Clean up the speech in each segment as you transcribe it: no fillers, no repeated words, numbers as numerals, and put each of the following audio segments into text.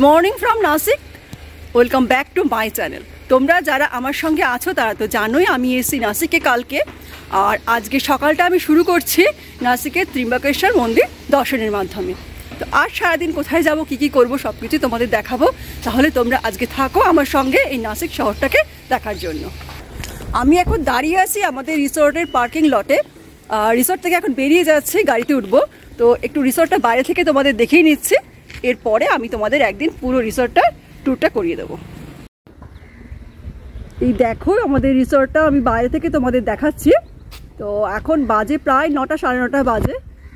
Morning from Nashik, welcome back to my channel. তোমরা যারা আমার সঙ্গে আছো তারা তো জানোই আমি এসেছি নাসিকে কালকে, আর আজকে সকালটা আমি শুরু করছি নাসিকের ত্রিম্বকেশ্বর মন্দির দর্শনের মাধ্যমে। তো আজ সারাদিন কোথায় যাব, কী কী করবো সব কিছু তোমাদের দেখাবো। তাহলে তোমরা আজকে থাকো আমার সঙ্গে এই নাসিক শহরটাকে দেখার জন্য। আমি এখন দাঁড়িয়ে আছি আমাদের রিসোর্টের পার্কিং লটে। রিসোর্ট থেকে এখন বেরিয়ে যাচ্ছি, গাড়িতে উঠবো। তো একটু রিসোর্টটা বাইরে থেকে তোমাদের দেখিয়ে নিচ্ছি, এরপরে আমি তোমাদের একদিন পুরো রিসোর্টটার ট্যুরটা করিয়ে দেবো। এই দেখো আমাদের রিসোর্টটা আমি বাইরে থেকে তোমাদের দেখাচ্ছি। তো এখন বাজে প্রায় 9টা সাড়ে 9টা বাজে।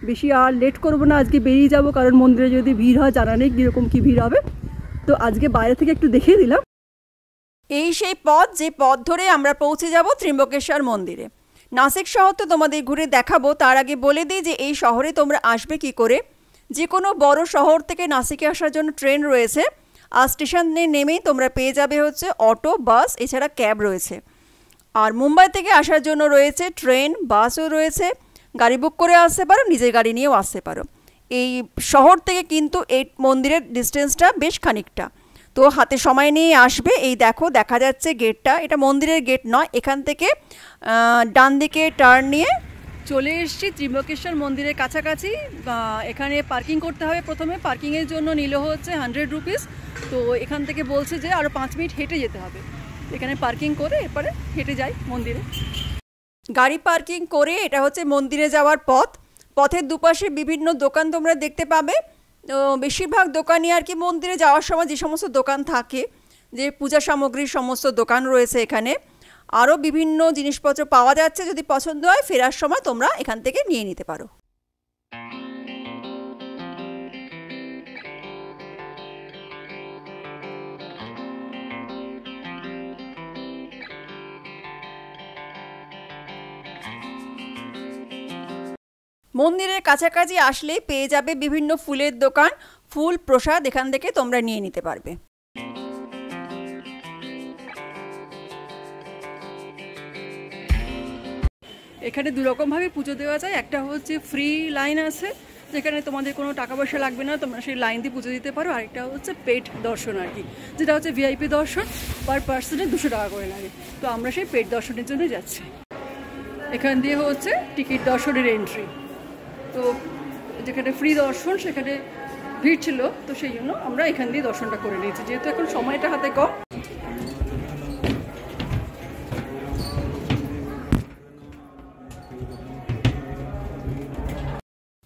বেশি আর লেট করবো না, আজকে বেরিয়ে যাব, কারণ মন্দিরে যদি ভিড় হয় জানা নেই কীরকম কী ভিড় হবে। তো আজকে বাইরে থেকে একটু দেখিয়ে দিলাম। এই সেই পথ, যে পথ ধরে আমরা পৌঁছে যাব ত্রিম্বকেশ্বর মন্দিরে। নাসিক শহর তো তোমাদের ঘুরে দেখাবো, তার আগে বলে দিই যে এই শহরে তোমরা আসবে কি করে। যে কোনো বড় শহর থেকে নাসিকে আসার জন্য ট্রেন রয়েছে, আর স্টেশনে নেমেই তোমরা পেয়ে যাবে হচ্ছে অটো, বাস, এছাড়া ক্যাব রয়েছে। আর মুম্বাই থেকে আসার জন্য রয়েছে ট্রেন, বাসও রয়েছে। গাড়ি বুক করে আসতে পারো, নিজের গাড়ি নিয়েও আসতে পারো। এই শহর থেকে কিন্তু এই মন্দিরের ডিস্টেন্সটা বেশ খানিকটা, তো হাতে সময় নিয়ে আসবে। এই দেখো দেখা যাচ্ছে গেটটা, এটা মন্দিরের গেট নয়। এখান থেকে ডান দিকে টার্ন নিয়ে চলে এসেছি ত্রিম্বকেশ্বর মন্দিরের কাছাকাছি। এখানে পার্কিং করতে হবে। প্রথমে পার্কিংয়ের জন্য নিল হচ্ছে 100 রুপিস। তো এখান থেকে বলছে যে আরও 5 মিনিট হেঁটে যেতে হবে। এখানে পার্কিং করে এরপরে হেঁটে যাই মন্দিরে। গাড়ি পার্কিং করে এটা হচ্ছে মন্দিরে যাওয়ার পথ। পথের দুপাশে বিভিন্ন দোকান তোমরা দেখতে পাবে। তো বেশিরভাগ দোকানই আর কি মন্দিরে যাওয়ার সময় যে সমস্ত দোকান থাকে, যে পূজা সামগ্রীর সমস্ত দোকান রয়েছে এখানে। আরও বিভিন্ন জিনিসপত্র পাওয়া যাচ্ছে, যদি পছন্দ হয় ফেরার সময় তোমরা এখান থেকে নিয়ে নিতে পারো। মন্দিরের কাছাকাছি আসলে পেয়ে যাবে বিভিন্ন ফুলের দোকান, ফুল, প্রসাদ এখান থেকে তোমরা নিয়ে নিতে পারবে। এখানে দুরকমভাবে পুজো দেওয়া যায়। একটা হচ্ছে ফ্রি লাইন আছে, যেখানে তোমাদের কোনো টাকা পয়সা লাগবে না, তোমরা সেই লাইন দিয়ে পুজো দিতে পারো। আরেকটা হচ্ছে পেড দর্শন আর কি, যেটা হচ্ছে ভিআইপি দর্শন, পার পার্সনে 200 টাকা করে লাগে। তো আমরা সেই পেড দর্শনের জন্য যাচ্ছি। এখান দিয়ে হচ্ছে টিকিট দর্শনের এন্ট্রি। তো যেখানে ফ্রি দর্শন সেখানে ভিড় ছিল, তো সেই জন্য আমরা এখান দিয়ে দর্শনটা করে নিয়েছি, যেহেতু এখন সময়টা হাতে কম।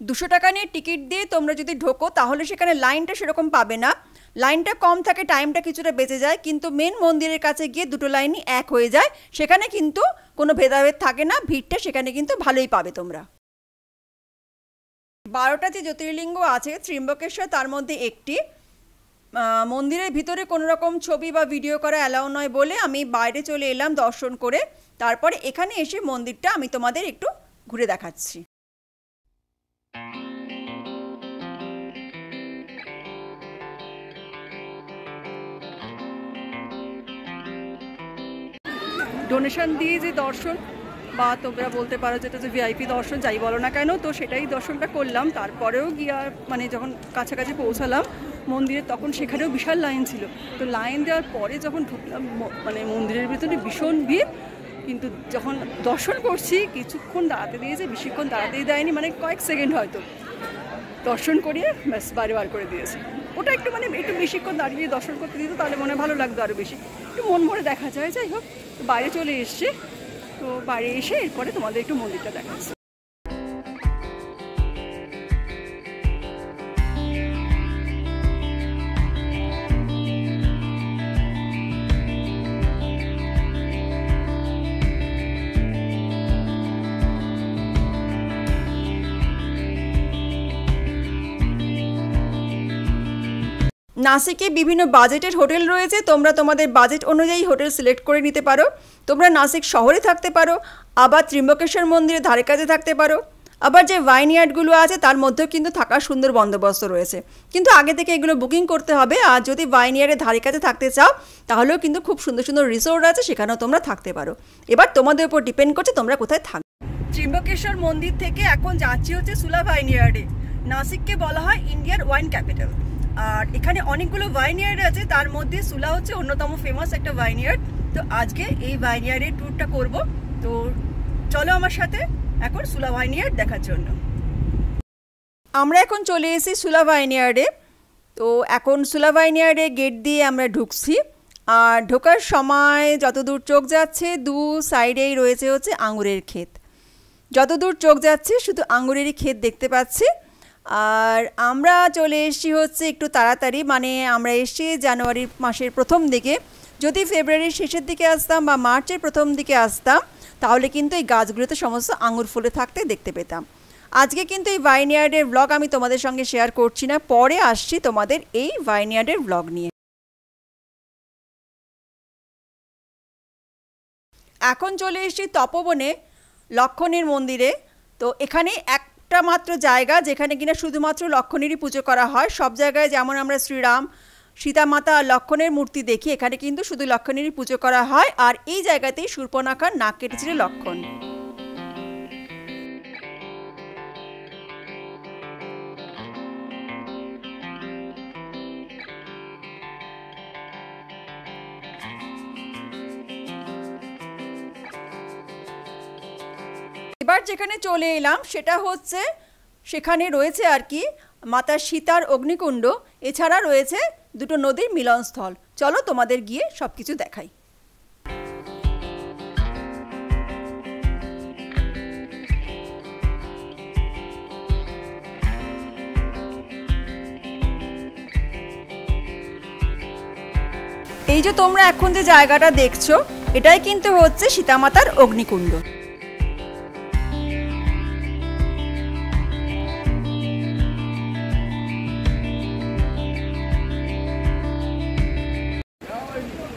200 টাকা নিয়ে টিকিট দিয়ে তোমরা যদি ঢোকো তাহলে সেখানে লাইনটা সেরকম পাবে না। লাইনটা কম থাকে, টাইমটা কিছুটা বেঁচে যায়, কিন্তু মেন মন্দিরের কাছে গিয়ে দুটো লাইনই এক হয়ে যায়। সেখানে কিন্তু কোনো ভেদাভেদ থাকে না, ভিড়টা সেখানে কিন্তু ভালোই পাবে তোমরা। 12টা যে জ্যোতির্লিঙ্গ আছে ত্রিম্বকেশ্বর, তার মধ্যে একটি। মন্দিরের ভিতরে কোনো রকম ছবি বা ভিডিও করা অ্যালাউ নয় বলে আমি বাইরে চলে এলাম দর্শন করে। তারপরে এখানে এসে মন্দিরটা আমি তোমাদের একটু ঘুরে দেখাচ্ছি। ডোনেশন দিয়ে যে দর্শন, বা তোমরা বলতে পারো যেটা যে ভিআইপি দর্শন, যাই বলো না কেন, তো সেটাই দর্শনটা করলাম। তারপরেও গিয়ে মানে যখন কাছাকাছি পৌঁছালাম মন্দিরে, তখন সেখানেও বিশাল লাইন ছিল। তো লাইন দেওয়ার পরে যখন ঢুকলাম মানে মন্দিরের ভিতরে ভীষণ ভিড়, কিন্তু যখন দর্শন করছি কিছুক্ষণ দাঁড়াতে দিয়েছে, বেশিক্ষণ দাঁড়াতেই দেয়নি, মানে কয়েক সেকেন্ড হয়তো। দর্শন করিয়ে ব্যাস বাইরে বার করে দিয়েছে। ওটা একটু মানে একটু বেশিক্ষণ দাঁড়িয়ে দর্শন করতে দিত তাহলে মনে ভালো লাগতো আরও বেশি, একটু মন ভরে দেখা যায়। যাই হোক, বাইরে চলে এসছে। তো বাইরে এসে এরপরে তোমাদের একটু মন্দিরটা দেখাচ্ছি। নাসিকে বিভিন্ন বাজেটের হোটেল রয়েছে, তোমরা তোমাদের বাজেট অনুযায়ী হোটেল সিলেক্ট করে নিতে পারো। তোমরা নাসিক শহরে থাকতে পারো, আবার ত্রিম্বকেশ্বর মন্দিরের ধারে কাছে থাকতে পারো, আবার যে ভাইনইয়ার্ডগুলো আছে তার মধ্যেও কিন্তু থাকার সুন্দর বন্দোবস্ত রয়েছে, কিন্তু আগে থেকে এগুলো বুকিং করতে হবে। আর যদি ভাইনইয়ার্ডের ধারে কাছে থাকতে চাও তাহলেও কিন্তু খুব সুন্দর সুন্দর রিসোর্ট আছে, সেখানেও তোমরা থাকতে পারো। এবার তোমাদের উপর ডিপেন্ড করছে তোমরা কোথায় থাকবে। ত্রিম্বকেশ্বর মন্দির থেকে এখন যাচ্ছি হচ্ছে সুলা ভাইনইয়ার্ডে। নাসিককে বলা হয় ইন্ডিয়ার ওয়াইন ক্যাপিটাল। আর এখানে অনেকগুলো ভাইনইয়ার্ড আছে, তার মধ্যে সুলা হচ্ছে অন্যতম ফেমাস একটা ভাইনইয়ার্ড। তো আজকে এই ভাইনইয়ার্ডের ট্যুরটা করব। তো চলো আমার সাথে এখন সুলা ভাইনইয়ার্ড দেখার জন্য। আমরা এখন চলে এসেছি সুলা ভাইনইয়ার্ডে। তো এখন সুলা ভাইনইয়ার্ডে গেট দিয়ে আমরা ঢুকছি। আর ঢোকার সময় যতদূর চোখ যাচ্ছে দু সাইডেই রয়েছে হচ্ছে আঙুরের ক্ষেত। যতদূর চোখ যাচ্ছে শুধু আঙুরেরই ক্ষেত দেখতে পাচ্ছি। আর আমরা চলে এসেছি হচ্ছে একটু তাড়াতাড়ি, মানে আমরা এসেছি জানুয়ারি মাসের প্রথম দিকে। যদি ফেব্রুয়ারির শেষের দিকে আসতাম বা মার্চের প্রথম দিকে আসতাম তাহলে কিন্তু এই গাছগুলোতে সমস্ত আঙুর ফুলে থাকতে দেখতে পেতাম। আজকে কিন্তু এই ভাইনইয়ার্ডের ব্লগ আমি তোমাদের সঙ্গে শেয়ার করছি না, পরে আসছি তোমাদের এই ভাইনইয়ার্ডের ব্লগ নিয়ে। এখন চলে এসেছি তপবনে লক্ষণের মন্দিরে। তো এখানে একটা মাত্র জায়গা যেখানে কিনা শুধুমাত্র লক্ষণেরই পুজো করা হয়। সব জায়গায় যেমন আমরা শ্রীরাম, সীতা মাতা আর লক্ষণের মূর্তি দেখি, এখানে কিন্তু শুধু লক্ষণেরই পুজো করা হয়। আর এই জায়গাতেই শূর্পণখার নাক কেটেছিল লক্ষণ। এবার যেখানে চলে এলাম সেটা হচ্ছে, সেখানে রয়েছে আর কি মাতা সীতার অগ্নিকুণ্ড, এছাড়া রয়েছে দুটো নদীর মিলনস্থল। চলো তোমাদের গিয়ে সব কিছু দেখাই। এই যে তোমরা এখন যে জায়গাটা দেখছো এটাই কিন্তু হচ্ছে সীতামাতার অগ্নিকুণ্ড।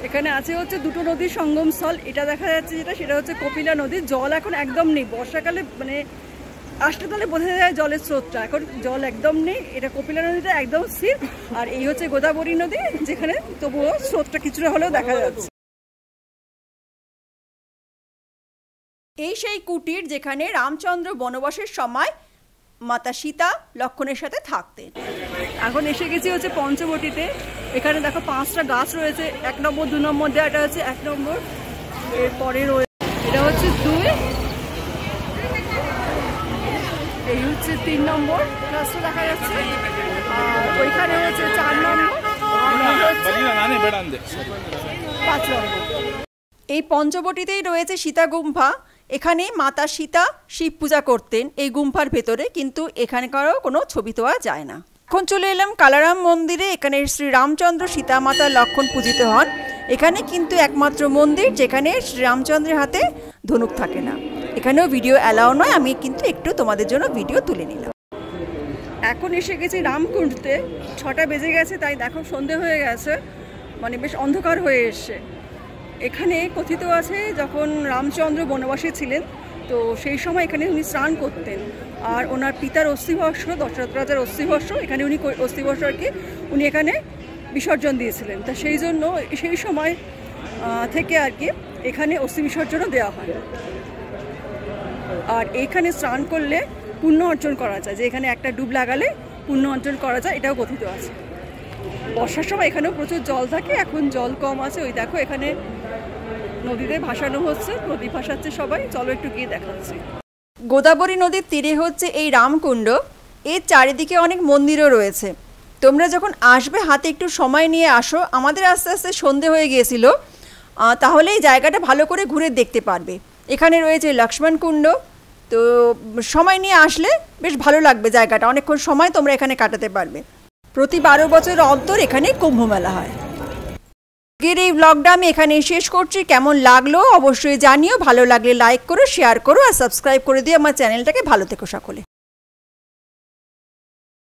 এখানে আছে হচ্ছে দুটো নদীর সঙ্গমস্থল। এটা দেখা যাচ্ছে যেটা, সেটা হচ্ছে কপিলা নদীর জল এখন একদম নেই। বর্ষাকালে মানে আসলে তাহলে বোঝা যায় জলের স্রোতটা, এখন জল একদম নেই। এটা কপিলা নদীটা একদম স্থির। আর এই হচ্ছে গোদাবরী নদী, যেখানে তবুও স্রোতটা কিছুটা হলেও দেখা যাচ্ছে। এই সেই কুটির যেখানে রামচন্দ্র বনবাসের সময় মাতা সীতা লক্ষণের সাথে থাকতেন। এখন এসে গেছি হচ্ছে পঞ্চবটিতে। এখানে দেখো 5টা গাছ রয়েছে, 1 নম্বর 2 নম্বর দেওয়া, এটা হচ্ছে 1 নম্বর, এরপরে রয়েছে এটা হচ্ছে 2, এই হচ্ছে 3 নম্বর গাছটা দেখা যাচ্ছে, আর ওইখানে হচ্ছে 4 নম্বর, আর 5 নম্বর। এই পঞ্চবটিতেই রয়েছে সীতা গুম্ফা। এখানে মাতা সীতা শিব পূজা করতেন এই গুম্ফার ভেতরে, কিন্তু এখানে কারো কোনো ছবি তোলা যায় না। এখন চলে এলাম কালারাম মন্দিরে। এখানে শ্রী রামচন্দ্র সীতা মাতা লক্ষণ পূজিত হন। এখানে কিন্তু একমাত্র মন্দির যেখানে শ্রীরামচন্দ্রের হাতে ধনুক থাকে না। এখানেও ভিডিও অ্যালাউ নয়, আমি কিন্তু একটু তোমাদের জন্য ভিডিও তুলে নিলাম। এখন এসে গেছি রামকুণ্ডতে। 6টা বেজে গেছে, তাই দেখো সন্ধে হয়ে গেছে, মানে বেশ অন্ধকার হয়ে এসছে। এখানে কথিত আছে যখন রামচন্দ্র বনবাসে ছিলেন তো সেই সময় এখানে উনি স্নান করতেন। আর ওনার পিতার অস্থিভস্ম, দশরথ রাজার অস্থিভস্ম, এখানে উনি অস্থিভস্ম আর কি উনি এখানে বিসর্জন দিয়েছিলেন। তা সেই জন্য সেই সময় থেকে আর কি এখানে অস্থি বিসর্জনও দেওয়া হয়। আর এখানে স্নান করলে পুণ্য অর্জন করা যায়, যে এখানে একটা ডুব লাগালে পুণ্য অর্জন করা যায়, এটাও কথিত আছে। বর্ষার সময় এখানেও প্রচুর জল থাকে, এখন জল কম আছে। ওই দেখো এখানে নদীতে ভাসানো হচ্ছে, নদী ভাসাচ্ছে সবাই। চলো একটু গিয়ে দেখাচ্ছি। গোদাবরী নদীর তীরে হচ্ছে এই রামকুণ্ড। এর চারিদিকে অনেক মন্দিরও রয়েছে। তোমরা যখন আসবে হাতে একটু সময় নিয়ে আসো। আমাদের আস্তে আস্তে সন্ধে হয়ে গিয়েছিল, তাহলে এই জায়গাটা ভালো করে ঘুরে দেখতে পারবে। এখানে রয়েছে লক্ষ্মণ কুণ্ড। তো সময় নিয়ে আসলে বেশ ভালো লাগবে জায়গাটা, অনেকক্ষণ সময় তোমরা এখানে কাটাতে পারবে। প্রতি 12 বছর অন্তর এখানে কুম্ভ মেলা হয়। আজকের এই ব্লগটা আমি এখানে শেষ করছি। কেমন লাগলো অবশ্যই জানিও। ভালো লাগলে লাইক করো, শেয়ার করো আর সাবস্ক্রাইব করে দিও আমার চ্যানেলটাকে। ভালো থেকো সকলে।